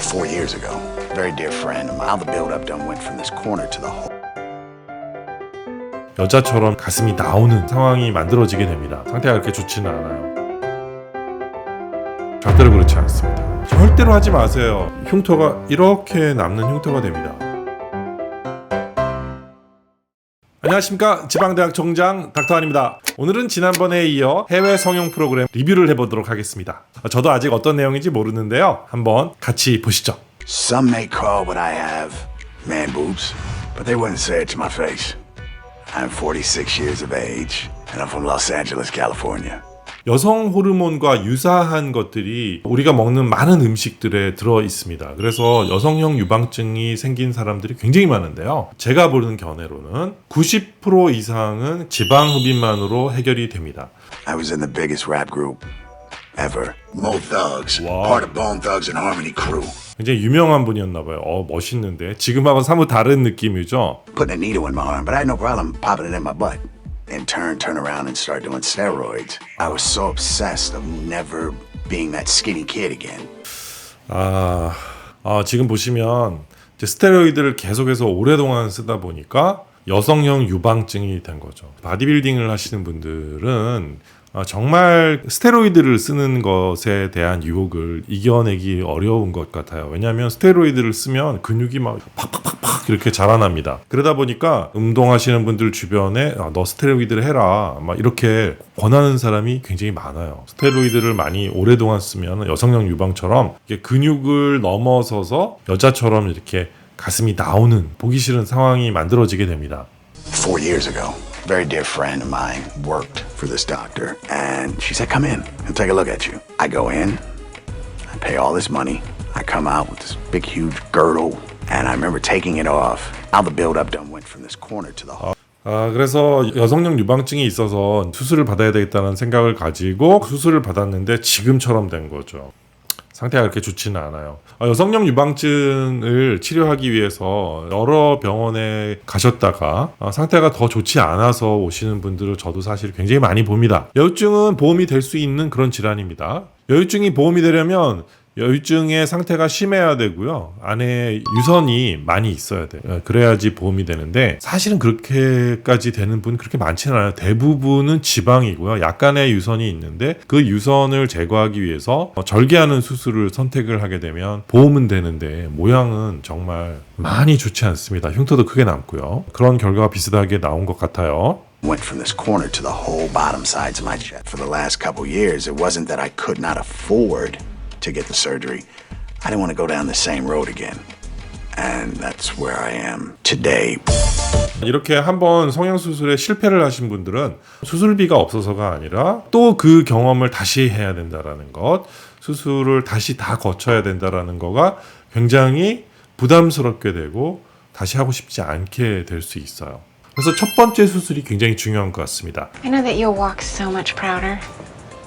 4 years ago, very dear friend of mine. How the build-up done went from this corner to the whole. 여자처럼 가슴이 나오는 상황이 만들어지게 됩니다. 상태가 그렇게 좋지는 않아요. 절대로 그렇지 않습니다. 절대로 하지 마세요. 흉터가 이렇게 남는 흉터가 됩니다. 안녕하십니까, 지방대학 정장 닥터한입니다. 오늘은 지난번에 이어 해외 성형 프로그램 리뷰를 해보도록 하겠습니다. 저도 아직 어떤 내용인지 모르는데요, 한번 같이 보시죠. Some may call what I have man boobs, but they wouldn't say it to my face. I'm 46 years of age, and I'm from Los Angeles, California. 여성 호르몬과 유사한 것들이 우리가 먹는 많은 음식들에 들어 있습니다. 그래서 여성형 유방증이 생긴 사람들이 굉장히 많은데요. 제가 보는 견해로는 90% 이상은 지방 흡입만으로 해결이 됩니다. I was in the biggest rap group ever. Mo Thugs, Wow. part of Bone Thugs and Harmony crew. 굉장히 유명한 분이었나 봐요. 멋있는데 지금하고 사뭇 다른 느낌이죠. Putting a needle in my arm, but I had no problem popping it in my butt. In turn around and start doing steroids. I was so obsessed of never being that skinny kid again. 지금 보시면 이제 스테로이드를 계속해서 오랫동안 쓰다 보니까 여성형 유방증이 된 거죠. 바디빌딩을 하시는 분들은 정말 스테로이드를 쓰는 것에 대한 유혹을 이겨내기 어려운 것 같아요. 왜냐하면 스테로이드를 쓰면 근육이 막 팍팍팍팍 이렇게 자라납니다. 그러다 보니까 운동하시는 분들 주변에 너 스테로이드를 해라 막 이렇게 권하는 사람이 굉장히 많아요. 스테로이드를 많이 오랫동안 쓰면 여성형 유방처럼 이게 근육을 넘어서서 여자처럼 이렇게 가슴이 나오는 보기 싫은 상황이 만들어지게 됩니다. 4 years ago, a very dear friend of mine worked for this doctor, and she said, come in and take a look at you. I go in, I pay all this money, I come out with this big huge girdle, and I remember taking it off. How the build-up done went from this corner to the whole. 그래서 여성형 유방증이 있어서 수술을 받아야 되겠다는 생각을 가지고 수술을 받았는데 지금처럼 된 거죠. 상태가 그렇게 좋지는 않아요. 여성형 유방증을 치료하기 위해서 여러 병원에 가셨다가 상태가 더 좋지 않아서 오시는 분들을 저도 사실 굉장히 많이 봅니다. 여유증은 보험이 될 수 있는 그런 질환입니다. 여유증이 보험이 되려면 여유증의 상태가 심해야 되고요. 안에 유선이 많이 있어야 돼요. 그래야지 보험이 되는데 사실은 그렇게까지 되는 분 그렇게 많지는 않아요. 대부분은 지방이고요. 약간의 유선이 있는데 그 유선을 제거하기 위해서 절개하는 수술을 선택을 하게 되면 보험은 되는데 모양은 정말 많이 좋지 않습니다. 흉터도 크게 남고요. 그런 결과가 비슷하게 나온 것 같아요. Went from this corner to the whole bottom sides of my chest. For the last couple years, it wasn't that I could not afford to get the surgery. I didn't want to go down the same road again. And that's where I am today. 이렇게 한번 성형수술에 실패를 하신 분들은 수술비가 없어서가 아니라 또 그 경험을 다시 해야 된다라는 것, 수술을 다시 다 거쳐야 된다라는 거가 굉장히 부담스럽게 되고 다시 하고 싶지 않게 될 수 있어요. 그래서 첫 번째 수술이 굉장히 중요한 것 같습니다. I know that you'll walk so much prouder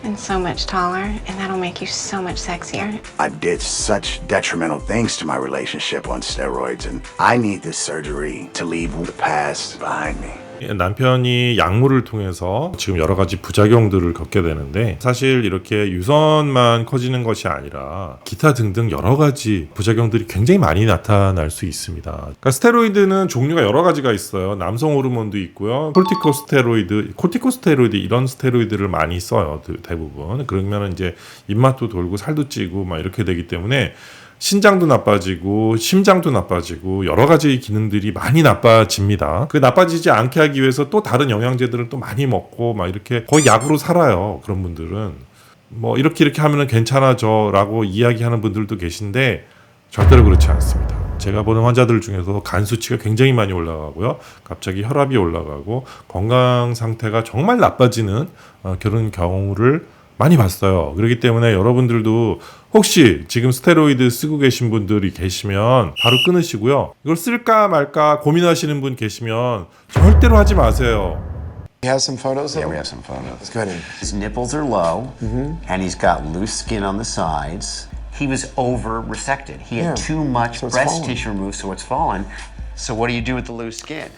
and so much taller, and that'll make you so much sexier. I did such detrimental things to my relationship on steroids, and I need this surgery to leave the past behind me. 남편이 약물을 통해서 지금 여러 가지 부작용들을 겪게 되는데 사실 이렇게 유선만 커지는 것이 아니라 기타 등등 여러 가지 부작용들이 굉장히 많이 나타날 수 있습니다. 그러니까 스테로이드는 종류가 여러 가지가 있어요. 남성 호르몬도 있고요. 코르티코스테로이드 이런 스테로이드를 많이 써요. 대부분. 그러면 이제 입맛도 돌고 살도 찌고 막 이렇게 되기 때문에 신장도 나빠지고 심장도 나빠지고 여러 가지 기능들이 많이 나빠집니다. 그 나빠지지 않게 하기 위해서 또 다른 영양제들을 또 많이 먹고 막 이렇게 거의 약으로 살아요. 그런 분들은 뭐 이렇게 하면은 괜찮아져 라고 이야기하는 분들도 계신데 절대로 그렇지 않습니다. 제가 보는 환자들 중에서 간 수치가 굉장히 많이 올라가고요. 갑자기 혈압이 올라가고 건강 상태가 정말 나빠지는 그런 경우를 많이 봤어요. 그렇기 때문에 여러분들도 혹시 지금 스테로이드 쓰고 계신 분들이 계시면 바로 끊으시고요. 이걸 쓸까 말까 고민하시는 분 계시면 절대로 하지 마세요. You have some photos? Yeah, we have some photos. Go ahead. His nipples are low, and he's got loose skin on the sides. He was over resected. He had Yeah, too much so it's breast fallen. tissue removed, so it's fallen. So what do you do with the loose skin?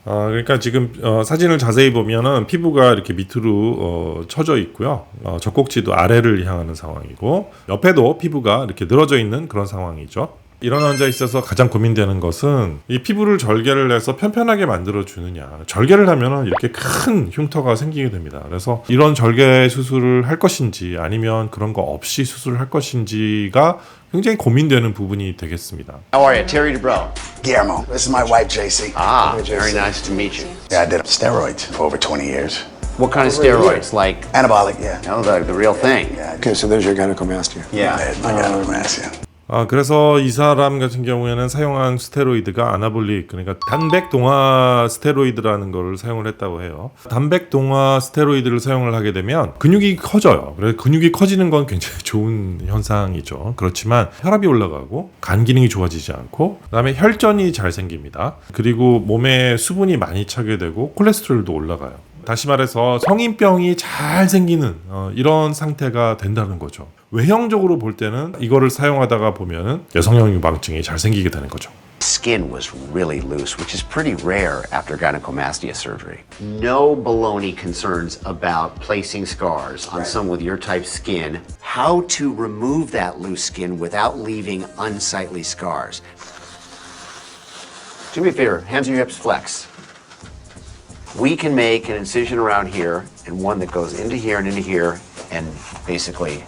그러니까 지금 사진을 자세히 보면은 피부가 이렇게 밑으로 처져 있고요. 젖꼭지도 아래를 향하는 상황이고 옆에도 피부가 이렇게 늘어져 있는 그런 상황이죠. 이런 환자에 있어서 가장 고민되는 것은 이 피부를 절개를 해서 편편하게 만들어 주느냐. 절개를 하면은 이렇게 큰 흉터가 생기게 됩니다. 그래서 이런 절개 수술을 할 것인지 아니면 그런 거 없이 수술을 할 것인지가 굉장히 고민되는 부분이 되겠습니다. How are you? Terry DeBro. Guillermo, this is my wife, JC. Ah, very nice to meet you. Yeah, I did steroids for over 20 years. What kind of steroids? Like, Anabolic, yeah. oh, the real thing. Yeah, Okay, so there's your gynecomastia. Yeah. I got a mass, yeah. 그래서 이 사람 같은 경우에는 사용한 스테로이드가 아나볼릭, 그러니까 단백 동화 스테로이드라는 걸 사용을 했다고 해요. 단백 동화 스테로이드를 사용을 하게 되면 근육이 커져요. 그래서 근육이 커지는 건 굉장히 좋은 현상이죠. 그렇지만 혈압이 올라가고 간 기능이 좋아지지 않고 그다음에 혈전이 잘 생깁니다. 그리고 몸에 수분이 많이 차게 되고 콜레스테롤도 올라가요. 다시 말해서 성인병이 잘 생기는 이런 상태가 된다는 거죠. 외형적으로 볼 때는 이거를 사용하다가 보면은 여성형 유방증이 잘 생기게 되는 거죠. Skin was really loose, which is pretty rare after gynecomastia surgery. No baloney concerns about placing scars on someone with your type skin. How to remove that loose skin without leaving unsightly scars. Do me a favor, hands on your hips, flex. We can make an incision around here and one that goes into here and into here and basically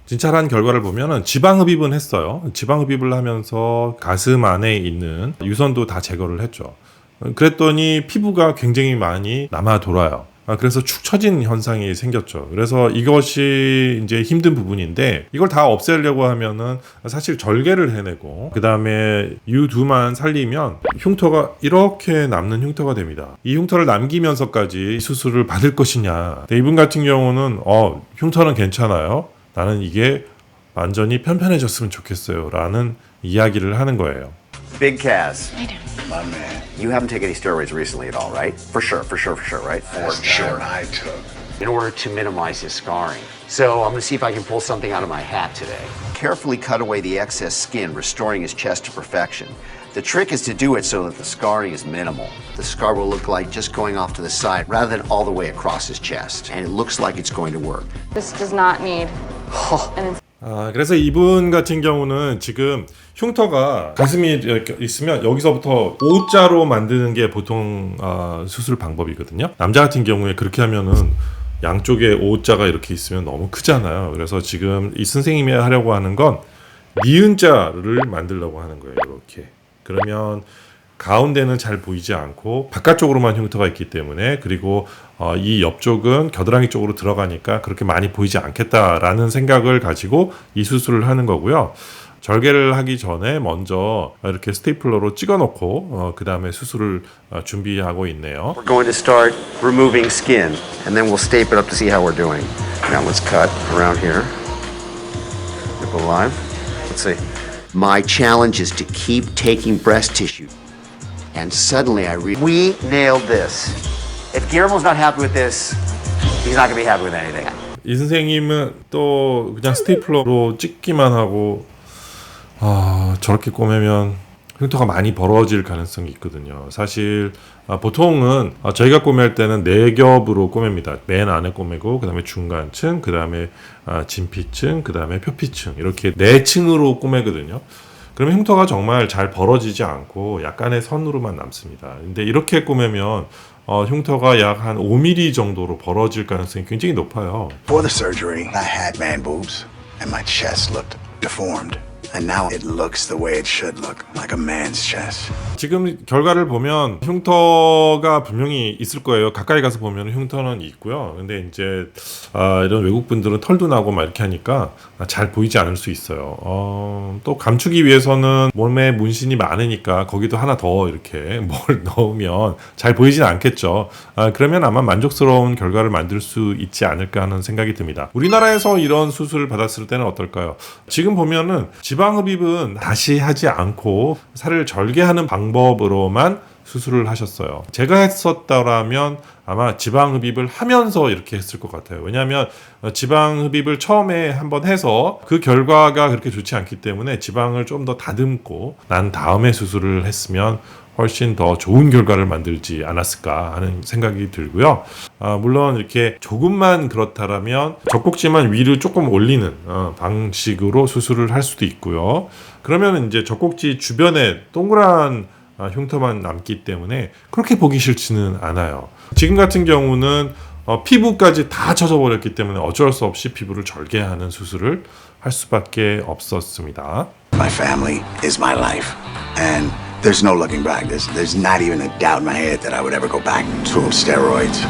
진찰한 결과를 보면은 지방 흡입은 했어요. 지방 흡입을 하면서 가슴 안에 있는 유선도 다 제거를 했죠. 그랬더니 피부가 굉장히 많이 남아 돌아요. 그래서 축 처진 현상이 생겼죠. 그래서 이것이 이제 힘든 부분인데 이걸 다 없애려고 하면은 사실 절개를 해내고 그 다음에 유두만 살리면 흉터가 이렇게 남는 흉터가 됩니다. 이 흉터를 남기면서까지 수술을 받을 것이냐. 이분 같은 경우는 흉터는 괜찮아요. 나는 이게 완전히 편편해졌으면 좋겠어요. 라는 이야기를 하는 거예요. Big Kaz, I do. My man. you haven't taken any steroids recently at all, right? For sure, right? For sure. I took. In order to minimize his scarring. So I'm going to see if I can pull something out of my hat today. Carefully cut away the excess skin, restoring his chest to perfection. The trick is to do it so that the scarring is minimal. The scar will look like just going off to the side rather than all the way across his chest. And it looks like it's going to work. This does not need an 그래서 이분 같은 경우는 지금 흉터가 가슴이 이렇게 있으면 여기서부터 O자로 만드는 게 보통 수술 방법이거든요. 남자 같은 경우에 그렇게 하면은 양쪽에 O자가 이렇게 있으면 너무 크잖아요. 그래서 지금 이 선생님이 하려고 하는 건 니은자를 만들려고 하는 거예요. 이렇게. 그러면 가운데는 잘 보이지 않고 바깥쪽으로만 흉터가 있기 때문에 그리고 이 옆쪽은 겨드랑이 쪽으로 들어가니까 그렇게 많이 보이지 않겠다라는 생각을 가지고 이 수술을 하는 거고요. 절개를 하기 전에 먼저 이렇게 스테이플러로 찍어놓고 그 다음에 수술을 준비하고 있네요. We're going to start removing skin, and then we'll stape it up to see how we're doing. Now let's cut around here. Nipple live. Let's see. My challenge is to keep taking breast tissue. And suddenly we nailed this. If Guillermo's not happy with this, he's not going to be happy with anything. 이 선생님은 또 그냥 스테이플러로 찍기만 하고 저렇게 꼬매면 흉터가 많이 벌어질 가능성이 있거든요. 사실 보통은 저희가 꼬맬 때는 4겹으로 꼬맵니다. 맨 안에 꼬매고 그 다음에 중간층, 그 다음에 진피층, 그 다음에 표피층 이렇게 4층으로 꼬매거든요. 그러면 흉터가 정말 잘 벌어지지 않고 약간의 선으로만 남습니다. 근데 이렇게 꼬매면 흉터가 약 한 5mm 정도로 벌어질 가능성이 굉장히 높아요. Before the surgery, I had man boobs, and my chest looked deformed. And now it looks the way it should look, like a man's chest. 지금 결과를 보면 흉터가 분명히 있을 거예요. 가까이 가서 보면 흉터는 있고요. 근데 이제 이런 외국 분들은 털도 나고 막 이렇게 하니까 잘 보이지 않을 수 있어요. 또 감추기 위해서는 몸에 문신이 많으니까 거기도 하나 더 이렇게 뭘 넣으면 잘 보이진 않겠죠. 그러면 아마 만족스러운 결과를 만들 수 있지 않을까 하는 생각이 듭니다. 우리나라에서 이런 수술을 받았을 때는 어떨까요? 지금 보면은 지방 흡입은 다시 하지 않고 살을 절개하는 방법으로만 수술을 하셨어요. 제가 했었다라면 아마 지방 흡입을 하면서 이렇게 했을 것 같아요. 왜냐하면 지방 흡입을 처음에 한번 해서 그 결과가 그렇게 좋지 않기 때문에 지방을 좀 더 다듬고 난 다음에 수술을 했으면 훨씬 더 좋은 결과를 만들지 않았을까 하는 생각이 들고요. 물론 이렇게 조금만 그렇다라면 젖꼭지만 위로 조금 올리는 방식으로 수술을 할 수도 있고요. 그러면 이제 젖꼭지 주변에 동그란 흉터만 남기 때문에 그렇게 보기 싫지는 않아요. 지금 같은 경우는 피부까지 다 젖어버렸기 때문에 어쩔 수 없이 피부를 절개하는 수술을 할 수밖에 없었습니다. My family is my life, and there's no looking back. There's not even a doubt in my head that I would ever go back to steroids.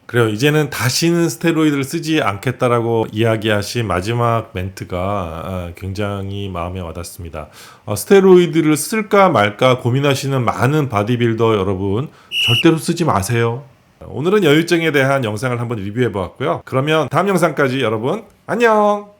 그래요. 이제는 다시는 스테로이드를 쓰지 않겠다라고 이야기하신 마지막 멘트가 굉장히 마음에 와닿습니다. 스테로이드를 쓸까 말까 고민하시는 많은 바디빌더 여러분, 절대로 쓰지 마세요. 오늘은 여유증에 대한 영상을 한번 리뷰해 보았고요. 그러면 다음 영상까지 여러분 안녕!